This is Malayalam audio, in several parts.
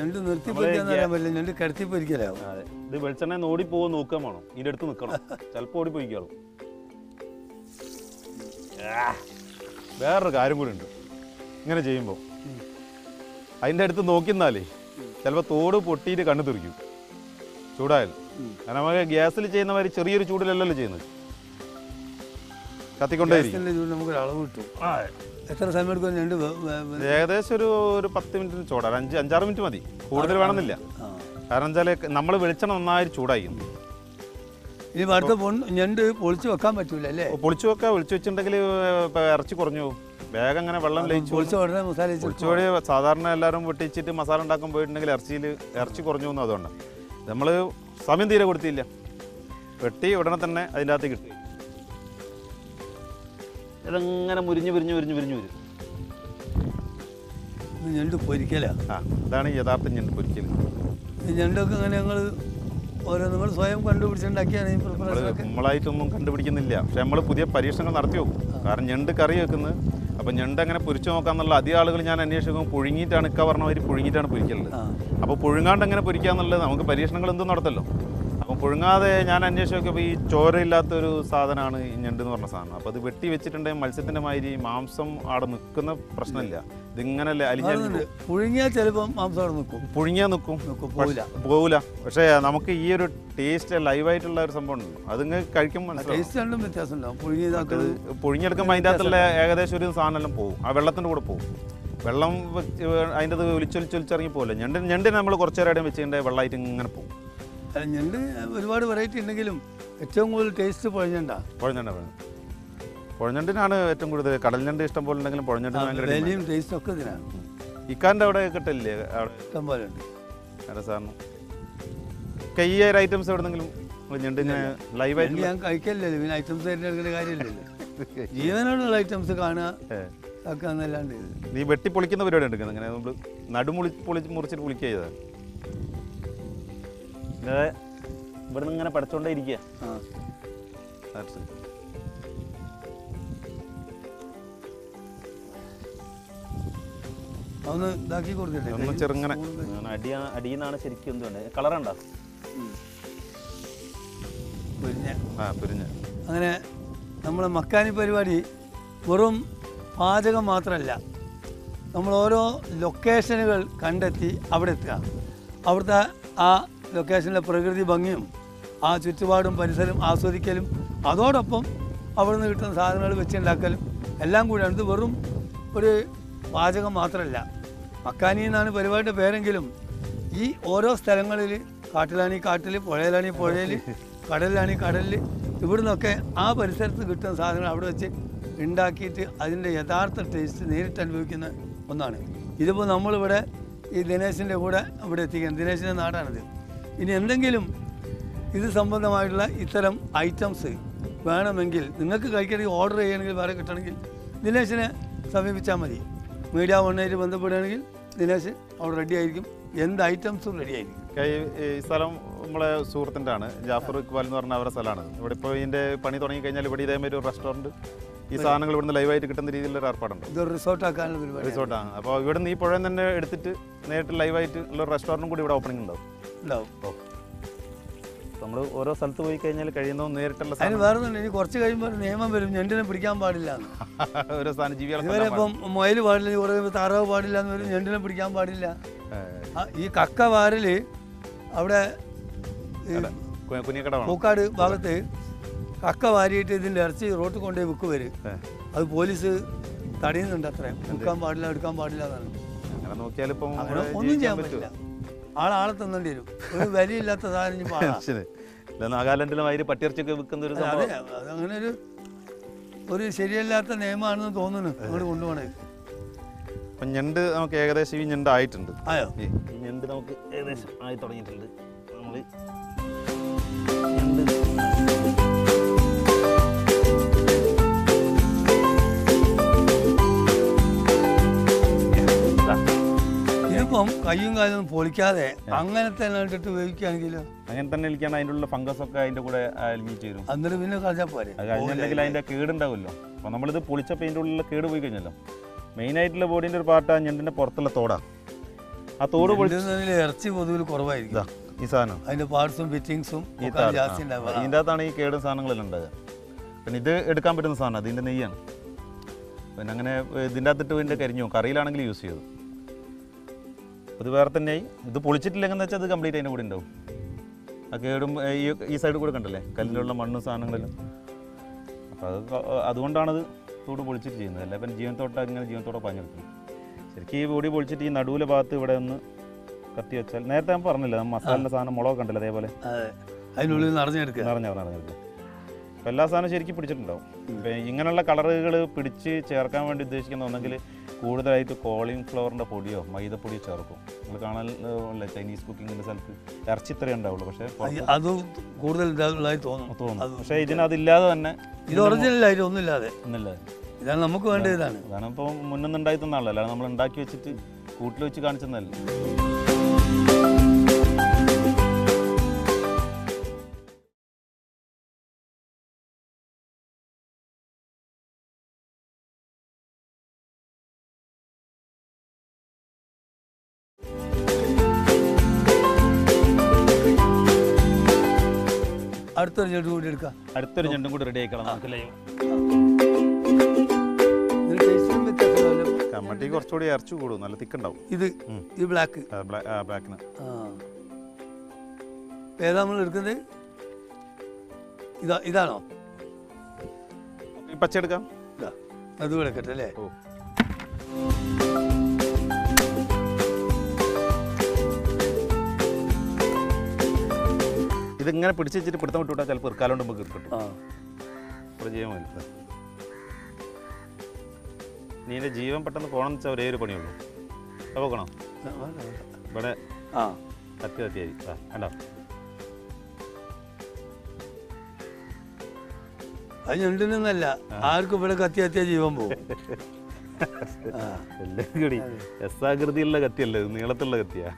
ഞണ്ട് നിർത്തിപ്പൊരിക്കാന്നറിയാൻ പറ്റില്ല, ഞണ്ട് കിടത്തി പൊരിക്കലാവും. അതെ, ഇത് വെളിച്ചെണ്ണ ഓടിപ്പോകും നോക്കാൻ വേണം, ഇതിൻ്റെ അടുത്ത് നിൽക്കണം, ചിലപ്പോൾ ഓടിപ്പോയിക്കാളും. വേറൊരു കാര്യം കൂടി ഉണ്ട്, ഇങ്ങനെ ചെയ്യുമ്പോൾ അതിൻ്റെ അടുത്ത് നോക്കിന്നാലേ ചിലപ്പോൾ തോട് പൊട്ടിയിട്ട് കണ്ണു തെറിക്കും ചൂടായാലും. കാരണം നമുക്ക് ഗ്യാസിൽ ചെയ്യുന്ന മാതിരി ചെറിയൊരു ചൂടിലല്ലല്ലോ ചെയ്യുന്നത്, കത്തിക്കൊണ്ടേയിരിക്കും. നമുക്കൊരു അളവ് കിട്ടും. എത്ര സമയം എടുക്കും ഞണ്ട്? ഏകദേശം ഒരു 10 മിനിറ്റിന് ചൂടാ, 5-6 മിനിറ്റ് മതി, കൂടുതൽ വേണമെന്നില്ല. കാരണം വെച്ചാൽ നമ്മൾ വെളിച്ചെണ്ണ നന്നായി ചൂടായിരുന്നു. ഇനി അടുത്ത ഞണ്ട് പൊളിച്ച് വെക്കാൻ പറ്റൂല അല്ലേ? പൊളിച്ചു വെക്കാം, ഒളിച്ചു വെച്ചിട്ടുണ്ടെങ്കിൽ ഇറച്ചി കുറഞ്ഞു പോകും, വേഗം അങ്ങനെ വെള്ളം ലയിച്ചു. പൊളിച്ചുപൊടി സാധാരണ എല്ലാവരും വെട്ടിച്ചിട്ട് മസാല ഉണ്ടാക്കാൻ പോയിട്ടുണ്ടെങ്കിൽ ഇറച്ചി കുറഞ്ഞു പോകുന്നു. അതുകൊണ്ടാണ് നമ്മൾ സമയം തീരെ കൊടുത്തില്ല, വെട്ടി ഉടനെ തന്നെ അതിൻ്റെ അകത്ത് കിട്ടി. ഇതങ്ങനെ മുരിഞ്ഞ് വരും. ഞണ്ട് പൊരിക്കല. അതാണ് യഥാർത്ഥ ഞണ്ട് പൊരിക്കൽ. ഞണ്ടൊക്കെ അങ്ങനെ ഞങ്ങൾ നിങ്ങൾ സ്വയം കണ്ടുപിടിച്ചുണ്ടാക്കിയാണ്? നമ്മളായിട്ടൊന്നും കണ്ടുപിടിക്കുന്നില്ല, പക്ഷെ നമ്മൾ പുതിയ പരീക്ഷണങ്ങൾ നടത്തി നോക്കും. കാരണം ഞണ്ട് കറി വെക്കുന്നത്, അപ്പം ഞണ്ട് അങ്ങനെ പൊരിച്ചു നോക്കാന്നുള്ള അധികം ആളുകൾ ഞാൻ അന്വേഷിക്കും പുഴുങ്ങിയിട്ടാണ്, ഇക്ക പറഞ്ഞ മാതിരി പുഴുങ്ങിയിട്ടാണ് പൊരിക്കലുള്ളത്. അപ്പോൾ പുഴുങ്ങാണ്ട് എങ്ങനെ പൊരിക്കാന്നുള്ളത് നമുക്ക് പരീക്ഷണങ്ങൾ എന്തും നടത്തല്ലോ. അപ്പം പുഴുങ്ങാതെ ഞാൻ അന്വേഷിച്ച് നോക്കിയപ്പോൾ ഈ ചോരയില്ലാത്തൊരു സാധനമാണ് ഈ ഞണ്ട് എന്ന് പറഞ്ഞ സാധനം. അപ്പോൾ അത് വെട്ടി വെച്ചിട്ടുണ്ടെങ്കിൽ മത്സ്യത്തിൻ്റെ മാതിരി മാംസം അവിടെ നിൽക്കുന്ന പ്രശ്നമില്ല, ഇതിങ്ങനല്ലേ അലിഞ്ഞു. പുഴുങ്ങിയാൽ ചിലപ്പോൾ മാംസം അവിടെ നിൽക്കും, പുഴുങ്ങിയാൽ നിൽക്കും, പോവില്ല. പക്ഷേ നമുക്ക് ഈ ഒരു ടേസ്റ്റ് ലൈവായിട്ടുള്ള ഒരു സംഭവം ഉണ്ടല്ലോ, അതിങ്ങ് കഴിക്കുമ്പോൾ പുഴുങ്ങിയെടുക്കുമ്പോൾ അതിൻ്റെ അകത്തുള്ള ഏകദേശം ഒരു സാധനം പോകും, ആ വെള്ളത്തിൻ്റെ കൂടെ പോകും. വെള്ളം അതിൻ്റെ അത് ഒലിച്ചൊലിച്ചിറങ്ങി പോകില്ല. ഞണ്ടിനെ നമ്മൾ കുറച്ച് നേരം വെച്ചിട്ടുണ്ടെങ്കിൽ വെള്ളമായിട്ട് ഇങ്ങനെ പോകും. ഞണ്ട് ഒരുപാട് വെറൈറ്റി ഉണ്ടെങ്കിലും ഏറ്റവും കൂടുതൽ ടേസ്റ്റ് പുഴഞ്ഞണ്ടാണ്. പുഴഞ്ഞണ്ടിനാണ് ഏറ്റവും കൂടുതൽ. കടൽ ഞണ്ട് ഇഷ്ടം പോലെ ഉണ്ടെങ്കിലും പുഴഞ്ഞണ്ടിന് ടേസ്റ്റ് ഒക്കെ ഇതിനാണ്. ഇക്കാൻ്റെ അവിടെ കിട്ടില്ലേ? അവിടെ ഇഷ്ടം പോലെ ഉണ്ട്. അതെ സാറിന് കയ്യേറെ ഐറ്റംസ് എവിടെന്നെങ്കിലും ഞണ്ടിന് ലൈവായിട്ട് ഞാൻ കഴിക്കല്ലേ, പിന്നെ ഐറ്റംസ് എടുക്കേണ്ട കാര്യമില്ലല്ലോ. ജീവനോടുള്ള ഐറ്റംസ് കാണുക എന്നല്ലാണ്ട്. നീ വെട്ടി പൊളിക്കുന്ന പരിപാടി എടുക്കുന്നത്, അങ്ങനെ നമ്മൾ മുറിച്ചിട്ട് പൊളിക്കുക ചെയ്താൽ ഇവിടെ നിന്ന് ഇങ്ങനെ പഠിച്ചോണ്ടേ ഇരിക്കുക. ഒന്ന് ഇതാക്കി കൊടുക്കട്ടെ, ഒന്ന് ചെറുങ്ങനെ അടിയെന്നാണ് ശരിക്കും. എന്തുകൊണ്ട് കളറുണ്ടോ? പൊരിഞ്ഞ. അങ്ങനെ നമ്മളെ മക്കാനി പരിപാടി വെറും പാചകം മാത്രമല്ല, നമ്മൾ ഓരോ ലൊക്കേഷനുകൾ കണ്ടെത്തി അവിടെ എത്തുക. അവിടുത്തെ ആ ലൊക്കേഷനിലെ പ്രകൃതി ഭംഗിയും ആ ചുറ്റുപാടും പരിസരം ആസ്വദിക്കലും അതോടൊപ്പം അവിടെ നിന്ന് കിട്ടുന്ന സാധനങ്ങൾ വെച്ചുണ്ടാക്കലും എല്ലാം കൂടിയാണ്. ഇത് വെറും ഒരു പാചകം മാത്രമല്ല. മക്കാനി എന്നാണ് പരിപാടിയുടെ പേരെങ്കിലും ഈ ഓരോ സ്ഥലങ്ങളിൽ, കാട്ടിലാണെങ്കിൽ കാട്ടിൽ, പുഴയിലാണെങ്കിൽ പുഴയിൽ, കടലിലാണെങ്കിൽ കടലിൽ, ഇവിടുന്നൊക്കെ ആ പരിസരത്ത് കിട്ടുന്ന സാധനങ്ങൾ അവിടെ വെച്ച് ഉണ്ടാക്കിയിട്ട് അതിൻ്റെ യഥാർത്ഥ ടേസ്റ്റ് നേരിട്ട് അനുഭവിക്കുന്ന ഒന്നാണ്. ഇതിപ്പോൾ നമ്മളിവിടെ ഈ ദിനേശിൻ്റെ കൂടെ ഇവിടെ എത്തിക്കണം. ദിനേശിൻ്റെ നാടാണിത്. ഇനി എന്തെങ്കിലും ഇത് സംബന്ധമായിട്ടുള്ള ഇത്തരം ഐറ്റംസ് വേണമെങ്കിൽ നിങ്ങൾക്ക് കഴിക്കണമെങ്കിൽ ഓർഡർ ചെയ്യണമെങ്കിൽ വേറെ കിട്ടണമെങ്കിൽ ദിനേശിനെ സമീപിച്ചാൽ മതി. മീഡിയ വണ്ണായിട്ട് ബന്ധപ്പെടുകയാണെങ്കിൽ ദിനേശ് അവിടെ റെഡി ആയിരിക്കും, എന്ത് ഐറ്റംസും റെഡി ആയിരിക്കും. ഈ സ്ഥലം നമ്മളെ സുഹൃത്തിൻ്റെ ആണ്, ജാഫർ ഇക്ബാൽ എന്ന് പറഞ്ഞ അവരുടെ സ്ഥലമാണ്. ഇവിടെ ഇപ്പോൾ ഇതിൻ്റെ പണി തുടങ്ങി കഴിഞ്ഞാൽ ഇവിടെ ഇതേമാതിരി ഒരു റെസ്റ്റോറൻറ്റ്, ഈ സാധനങ്ങൾ ഇവിടുന്ന് ലൈവായിട്ട് കിട്ടുന്ന രീതിയിലുള്ള ഏർപ്പാടുണ്ട്. ഇതൊരു റിസോർട്ടാക്കാനുള്ള പരിപാടി. റിസോർട്ടാണ്. അപ്പോൾ ഇവിടുന്ന് ഈ പുഴയിൽ തന്നെ എടുത്തിട്ട് നേരിട്ട് ലൈവായിട്ട് ഉള്ള ഒരു റെസ്റ്റോറൻറ്റും കൂടി ഇവിടെ ഓപ്പണിംഗ് ഉണ്ടാവും. നമ്മൾ ഓരോ സ്ഥലത്ത് പോയി കഴിഞ്ഞാൽ കഴിയുന്ന നേരിട്ടുള്ള അതിന് വേറെ ഒന്നും. ഇനി കുറച്ച് കഴിയുമ്പോൾ നിയമം വരും, ഞണ്ടിനെ പിടിക്കാൻ പാടില്ല. ഓരോ സാധനം ജീവികളെ ഇതുവരെ ഇപ്പം മുയൽ പാടില്ല, കുറേ താറാവ് പാടില്ല എന്ന് വരും, ഞണ്ടിനെ പിടിക്കാൻ പാടില്ല. ഈ കക്ക വാരല് അവിടെ പൂക്കാട് ഭാഗത്ത് കക്ക വാരിയിട്ട് ഇതിൻ്റെ ഇറച്ചി റോട്ടിൽ കൊണ്ടുപോയി വിൽക്കുവര്. അത് പോലീസ് തടയുന്നുണ്ട്. അത്രയും വിൽക്കാൻ പാടില്ല, എടുക്കാൻ പാടില്ല എന്നാണ്. ഒന്നും ചെയ്യാൻ പറ്റില്ല. ആളെ തന്നേണ്ടി വരും. ഒരു വിലയില്ലാത്ത സാധനം നാഗാലാൻഡിലും പട്ടിയിറച്ചിയൊക്കെ വിൽക്കുന്ന അതങ്ങനെ ഒരു ശരിയല്ലാത്ത നിയമമാണെന്ന് തോന്നുന്നു അങ്ങോട്ട് കൊണ്ടുപോകണേ. അപ്പം ഞണ്ട് നമുക്ക് ഏകദേശം ഈ ഞണ്ട് ആയിട്ടുണ്ട്. ആയോ? ഈ ഞണ്ട് നമുക്ക് ഏകദേശം ആയി തുടങ്ങിയിട്ടുണ്ട്. നമ്മൾ ഇതിപ്പം കയ്യും കാലൊന്നും പൊളിക്കാതെ അങ്ങനെ തന്നെ ഇട്ടിട്ട് ഉപയോഗിക്കുകയാണെങ്കിലോ? അങ്ങനെ തന്നെ ഇരിക്കുകയാണ്. അതിൻ്റെ ഉള്ള ഫംഗസ് ഒക്കെ അതിൻ്റെ കൂടെ അലിഞ്ഞു ചേരും. എന്നിട്ട് പിന്നെ കളഞ്ഞാൽ പോരെ. അത് കഴിഞ്ഞിട്ടുണ്ടെങ്കിൽ അതിൻ്റെ കേടുണ്ടാവുമല്ലോ. അപ്പോൾ നമ്മളിത് പൊളിച്ചപ്പോൾ അതിൻ്റെ ഉള്ളിൽ കേട് പോയി കഴിഞ്ഞല്ലോ. മെയിനായിട്ടുള്ള ബോഡീൻ്റെ ഒരു പാർട്ട് ആ ഞണ്ടിൻ്റെ പുറത്തുള്ള തോടാണ്. ആ തോട് ഇറച്ചി പൊതുവിൽ കുറവായിരിക്കും. ഈ സാധനം അതിന്റെ പാർട്സും ഫിറ്റിങ്സും ജാസ്തി ഉണ്ടാവുക. ഇതിൻ്റെ അകത്താണ് ഈ കേടും സാധനങ്ങളെല്ലാം ഉണ്ടാകുക. പിന്നെ ഇത് എടുക്കാൻ പറ്റുന്ന സാധനം അതിൻ്റെ നെയ്യാണ്. പിന്നെ അങ്ങനെ ഇതിൻ്റെ അകത്തിട്ട് ഇതിൻ്റെ കരിഞ്ഞു കറിയിലാണെങ്കിൽ യൂസ് ചെയ്തു. അത് വേറെ തന്നെയായി. ഇത് പൊളിച്ചിട്ടില്ലെന്ന് വെച്ചാൽ അത് കംപ്ലീറ്റ് അതിൻ്റെ കൂടെ ഉണ്ടാവും. ആ കേടും ഈ സൈഡിൽ കൂടെ കണ്ടല്ലേ കല്ലിലുള്ള മണ്ണും സാധനങ്ങളെല്ലാം. അപ്പോൾ അതുകൊണ്ടാണത് തോട് പൊളിച്ചിട്ട് ചെയ്യുന്നത്. അല്ല ഇപ്പം ജീവനത്തോട്ട് ഇങ്ങനെ ജീവനത്തോടെ പാഞ്ഞെടുക്കും. ശരിക്കും ഈ ബോഡി പൊളിച്ചിട്ട് ഈ നടുവിലെ ഭാഗത്ത് ഇവിടെ ഒന്ന് കത്തി വെച്ചാൽ നേരത്തെ ഞാൻ പറഞ്ഞില്ല മസാലിൻ്റെ സാധനം മുളക് കണ്ടല്ലോ അതേപോലെ അതിനുള്ളിൽ നിറഞ്ഞെടുക്കുക. അപ്പോൾ എല്ലാ സാധനവും ശരിക്കും പിടിച്ചിട്ടുണ്ടാവും. ഇപ്പം ഇങ്ങനെയുള്ള കളറുകൾ പിടിച്ച് ചേർക്കാൻ വേണ്ടി ഉദ്ദേശിക്കുന്ന ഒന്നെങ്കിൽ കൂടുതലായിട്ട് കോളിഫ്ലവറിൻ്റെ പൊടിയോ മൈദപ്പൊടിയോ ചേർക്കും. നമ്മൾ കാണാൻ ചൈനീസ് കുക്കിങ്ങിൻ്റെ സ്ഥലത്ത് ഇറച്ചി ഇത്രയേ ഉണ്ടാവുള്ളൂ. പക്ഷേ അത് കൂടുതൽ തോന്നും. പക്ഷേ ഇതിനതില്ലാതെ തന്നെ ഇത് ഒറിജിനലായിട്ട് ഒന്നുമില്ലാതെ ഇതാണ് നമുക്ക് വേണ്ടത്. അതാണ് ഇപ്പോൾ മുന്നൊന്നും ഉണ്ടായി തന്നാണല്ലോ. അല്ലാതെ നമ്മൾ ഉണ്ടാക്കി വെച്ചിട്ട് കൂട്ടിൽ വെച്ച് കാണിച്ചെന്നല്ല. അടുത്തൊരു ഞണ്ടും കൂടി എടുക്കാം. അടുത്തൊരു ഞണ്ടും കൂടി റെഡി ആക്കണം. കമ്മട്ടി കുറച്ചുകൂടി ഇറച്ചി കൂടും, നല്ല തിക്കുണ്ടാവും. ഇത് ബ്ലാക്ക് ബ്ലാക്കിന് ഏതാ നമ്മൾ എടുക്കുന്നത്? ഇതാണോ പച്ച എടുക്കാം? അത് എടുക്കട്ടെ അല്ലേ? ഇതിങ്ങനെ പിടിച്ച് വെച്ചിട്ട് പിടുത്തം വിട്ടുവിട്ടാൽ ചിലപ്പോൾ ഇറക്കാലം കൊണ്ട് നമുക്ക് കിട്ടും. ഇവിടെ ചെയ്യാൻ മതി. നീ എൻ്റെ ജീവൻ പെട്ടെന്ന് പോകണമെന്ന് വെച്ചാൽ ഒരേ ഒരു പണിയുള്ളൂ. അത് പോകണം. ഇവിടെ കത്തിയായി വേണ്ട. അത് ഞണ്ടിനൊന്നല്ല, ആർക്കും ഇവിടെ കത്തിയാ ജീവൻ പോകും. എല്ലാം കൂടി എസാകൃതിയുള്ള കത്തിയല്ലേ, നീളത്തിലുള്ള കത്തിയാ.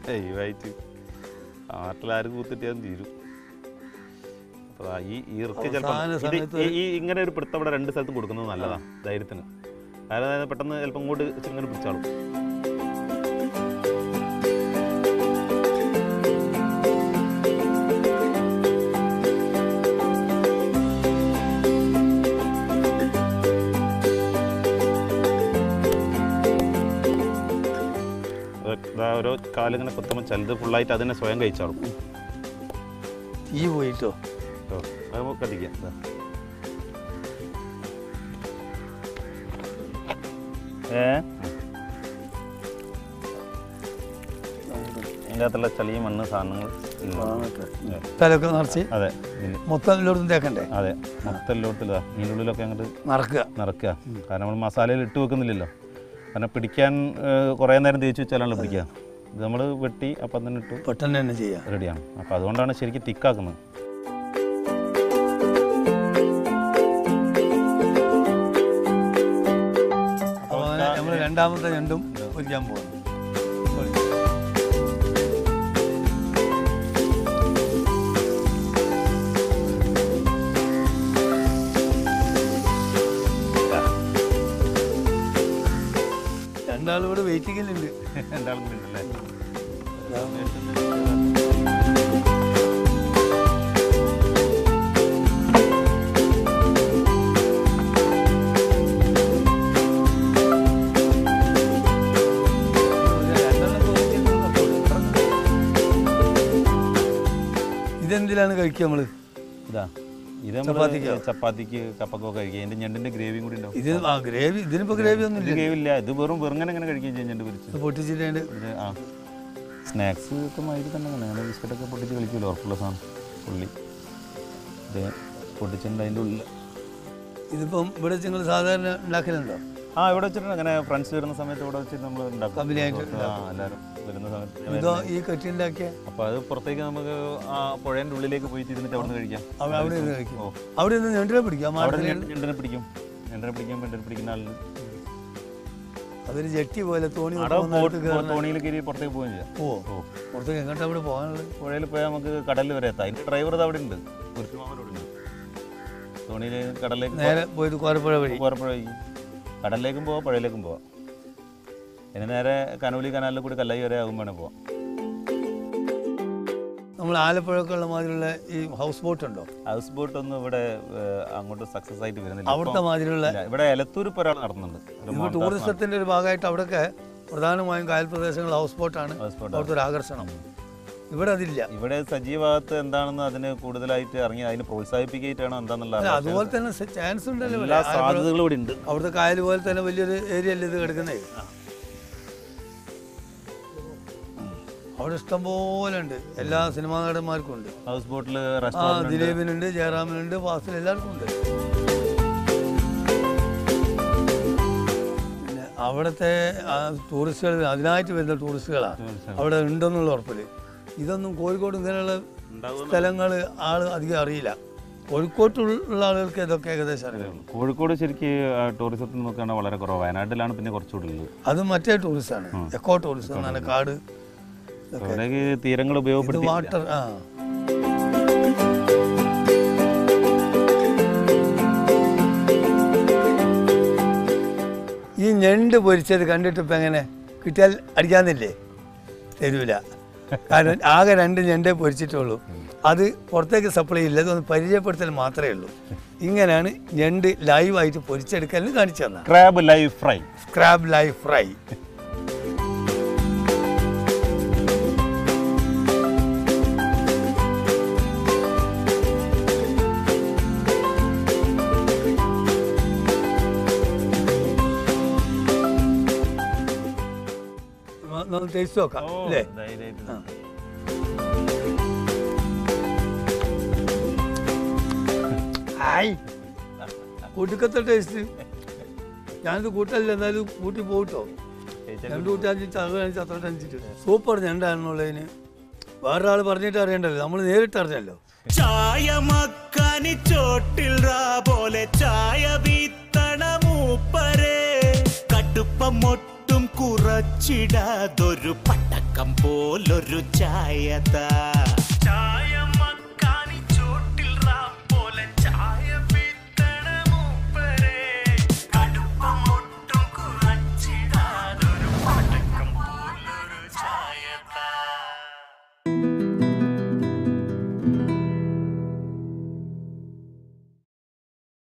ലൈവായിട്ട് ആട്ടിലാരും കൂത്തിട്ടാലും തീരും. അപ്പോൾ ഈ ഇറക്കി ചിലപ്പോൾ ഈ ഇങ്ങനെ ഒരു പിടുത്തം ഇവിടെ രണ്ട് സ്ഥലത്തും കൊടുക്കുന്നത് നല്ലതാണ് ധൈര്യത്തിന്. അതായത് പെട്ടെന്ന് ചിലപ്പോൾ ഇങ്ങോട്ട് ഇങ്ങനെ പിടിച്ചാളും. ഓരോ കാലിങ്ങനെ കുത്തുമ്പോൾ ചിലത് ഫുള്ളായിട്ട് അതിനെ സ്വയം കഴിച്ചാളും. തീ പോയിട്ടോ കത്തിക്കാം. അതിൻ്റെ അകത്തുള്ള ചളിയും മണ്ണ് സാധനങ്ങൾ തലൊക്കെ നിറച്ച്. അതെ, മൊത്തം എല്ലായിടത്തും തേക്കണ്ടേ? അതെ, മൊത്തം എല്ലായിടത്തില്ല. ഇതിൻ്റെ ഉള്ളിലൊക്കെ അങ്ങോട്ട് നിറക്കുക. കാരണം നമ്മൾ മസാലയിൽ ഇട്ട് വെക്കുന്നില്ലല്ലോ. കാരണം പിടിക്കാൻ കുറേ നേരം തേച്ച് വെച്ചാലാണല്ലോ പിടിക്കുക. ഇത് നമ്മൾ വെട്ടി അപ്പം തന്നെ ഇട്ട് പെട്ടെന്ന് തന്നെ ചെയ്യാം, റെഡിയാണ്. അപ്പോൾ അതുകൊണ്ടാണ് ശരിക്കും തിക്കാക്കുന്നത്. നമ്മൾ രണ്ടാമത്തെ ഞണ്ടും പൊരിക്കാൻ പോകുന്നു. രണ്ടാളും ഇവിടെ വെയിറ്റിങ്ങിലുണ്ട്. രണ്ടാളും കൂടി ഉണ്ടല്ലേ? ഇതെന്തിലാണ് കഴിക്കുക നമ്മള്? ഇതാ ചപ്പാത്തിക്ക് കപ്പക്കൊക്കെ കഴിക്കുക. അതിന്റെ ഞണ്ടിന്റെ ഗ്രേവിയും കൂടി ഉണ്ടാവും. ഇതിനിപ്പോ ഗ്രേവി ഒന്നും ഗ്രേവി ഇല്ല. ഇത് വെറും വെറുങ്ങനെ അങ്ങനെ കഴിക്കുകയും ചെയ്യും. ഞണ്ട് പൊരിച്ച് പൊട്ടിച്ചിട്ട് സ്നാക്സ് ഒക്കെ മാതിരി തന്നെ അങ്ങനെ ബിസ്ക്കറ്റൊക്കെ പൊട്ടിച്ച് കളിക്കുമല്ലോ, ഉറപ്പുള്ള സാധനം. പുള്ളി ഇത് പൊട്ടിച്ചിട്ടുണ്ട് അതിൻ്റെ ഉള്ളിൽ. ഇതിപ്പം ഇവിടെ നിങ്ങൾ സാധാരണ ഉണ്ടാക്കലുണ്ടോ? ഇവിടെ വെച്ചിട്ടുണ്ട്. അങ്ങനെ ഫ്രണ്ട്സ് വരുന്ന സമയത്ത് ഇവിടെ വെച്ചിട്ട് നമ്മൾ ഉണ്ടാക്കും. എല്ലാവരും വരുന്ന സമയത്ത് ഇതോ ഈ കെട്ടി ഉണ്ടാക്കിയ. അപ്പോൾ അത് പുറത്തേക്ക് നമുക്ക് ആ പുഴേൻ്റെ ഉള്ളിലേക്ക് പോയിട്ട് ഇരുന്നിട്ട് അവിടെ നിന്ന് കഴിക്കാം. അവിടെ നിന്ന് കഴിക്കും. അവിടെ നിന്ന് ഞണ്ടിനെ പിടിക്കാം. ഞണ്ടിനെ പിടിക്കും. ഞണ്ടിനെ പിടിക്കുന്ന ആളിന് അതൊരു ജെട്ടി പോലെ തോണിയിൽ കയറി പുറത്തേക്ക് പോവുകയും ചെയ്യാം. പുറത്തേക്ക് എങ്ങോട്ട് അവിടെ പോകാനുള്ളത്? പുഴയിൽ പോയാൽ നമുക്ക് കടലിൽ വരെ എത്താം. അതിൻ്റെ ഡ്രൈവർ അവിടെ ഉണ്ട്, കുരിശുമാമനോട് ഉണ്ട്. തോണിയിൽ കടലിലേക്ക് നേരെ പോയിട്ട് കോരപ്പുഴ വഴി കടലിലേക്കും പോവാം, പുഴയിലേക്കും പോവാം. ഇനി നേരെ കനോലി കനാലിൽ കൂടി കല്ലായി വരെ ആകും വേണേൽ പോവാം. നമ്മൾ ആലപ്പുഴക്കുള്ള മാതിരിയുള്ള ഈ ഹൗസ് ബോട്ട് ഉണ്ടോ? ഹൗസ് ബോട്ട് ഒന്നും ഇവിടെ അങ്ങോട്ട് സക്സസ് ആയിട്ട് വരുന്നില്ല. അവിടുത്തെ മാതിരിയുള്ള ഇവിടെ എലത്തൂർ ഇപ്പോൾ ഒരാൾ നടത്തുന്നുണ്ട്. ടൂറിസത്തിന്റെ ഒരു ഭാഗമായിട്ട് അവിടെയൊക്കെ പ്രധാനമായും കായൽ പ്രദേശങ്ങൾ ഹൗസ് ബോട്ടാണ് അവിടുത്തെ ഒരു ആകർഷണം. ഇവിടെ അതില്ല. ഇവിടെ സജീവഭാഗത്ത് എന്താണെന്ന് അതിന് കൂടുതലായിട്ട് ഇറങ്ങി അതിന് പ്രോത്സാഹിപ്പിക്കായിട്ടാണോ എന്താണെന്നുള്ള അതുപോലെ തന്നെ ചാൻസ് ഉണ്ടല്ലോ, എല്ലാ സാധ്യതകളും ഇവിടെ ഉണ്ട്. അവിടുത്തെ കായൽ പോലെ തന്നെ വലിയൊരു ഏരിയ അല്ലേ ഇത് കിടക്കുന്നേ. അവിടെ ഇഷ്ടം പോലെ ഉണ്ട്, എല്ലാ സിനിമാ നടന്മാർക്കും ഉണ്ട് ഹൗസ് ബോട്ടിൽ. ദിലീപിനുണ്ട്, ജയറാമിനുണ്ട്, ഫാസിൽ, എല്ലാവർക്കും ഉണ്ട്. പിന്നെ അവിടുത്തെ ടൂറിസ്റ്റുകൾ, അതിനായിട്ട് വരുന്ന ടൂറിസ്റ്റുകളാണ് അവിടെ ഉണ്ടെന്നുള്ള ഉറപ്പില്. ഇതൊന്നും കോഴിക്കോട് ഇങ്ങനെയുള്ള സ്ഥലങ്ങൾ അധികം അറിയില്ല. കോഴിക്കോട്ടുള്ള ആളുകൾക്ക് ഇതൊക്കെ ഏകദേശം അറിയാം. കോഴിക്കോട് ശരിക്കും ടൂറിസത്തിൽ നോക്കുകയാണെങ്കിൽ വളരെ കുറവ്. വയനാട്ടിലാണ് പിന്നെ കുറച്ചുകൂടി ഉള്ളത്. അത് മറ്റേ ടൂറിസ്റ്റാണ്, എക്കോ ടൂറിസം എന്നാണ്. കാട് തീരങ്ങൾ ഉപയോഗപ്പെടുത്തി വാട്ടർ. ഈ ഞണ്ട് പൊരിച്ചത് കണ്ടിട്ട് ഇപ്പം എങ്ങനെ കിട്ടിയാൽ അടിക്കാന്നില്ലേ? തരൂല. കാരണം ആകെ 2 ഞണ്ടേ പൊരിച്ചിട്ടുള്ളൂ. അത് പുറത്തേക്ക് സപ്ലൈ ഇല്ല, അതൊന്ന് പരിചയപ്പെടുത്തൽ മാത്രമേ ഉള്ളൂ. ഇങ്ങനെയാണ് ഞണ്ട് ലൈവായിട്ട് പൊരിച്ചെടുക്കലിന് കാണിച്ചു തന്നെ. Crab live fry. Crab live fry. Taste നോക്കാം അല്ലേ? കൂട്ടിക്കത്തെ ടേസ്റ്റ്. ഞാനിത് കൂട്ടല്ല, എന്നാലും കൂട്ടി പോട്ടോ. 2 കൂട്ടി അത്ര അഞ്ചിട്ട് സൂപ്പർ ഞണ്ടാണെന്നുള്ളതിന് വേറൊരാൾ പറഞ്ഞിട്ട് അറിയണ്ടല്ലോ, നമ്മൾ നേരിട്ട് അറിഞ്ഞല്ലോ. ചായ മക്കാനി ചോട്ടിൽ പോലെ ചായ വീത്തണ മൂപ്പരെ കടുപ്പം കുറച്ചിടാതൊരു പട്ടക്കം പോലൊരു ചായതാ.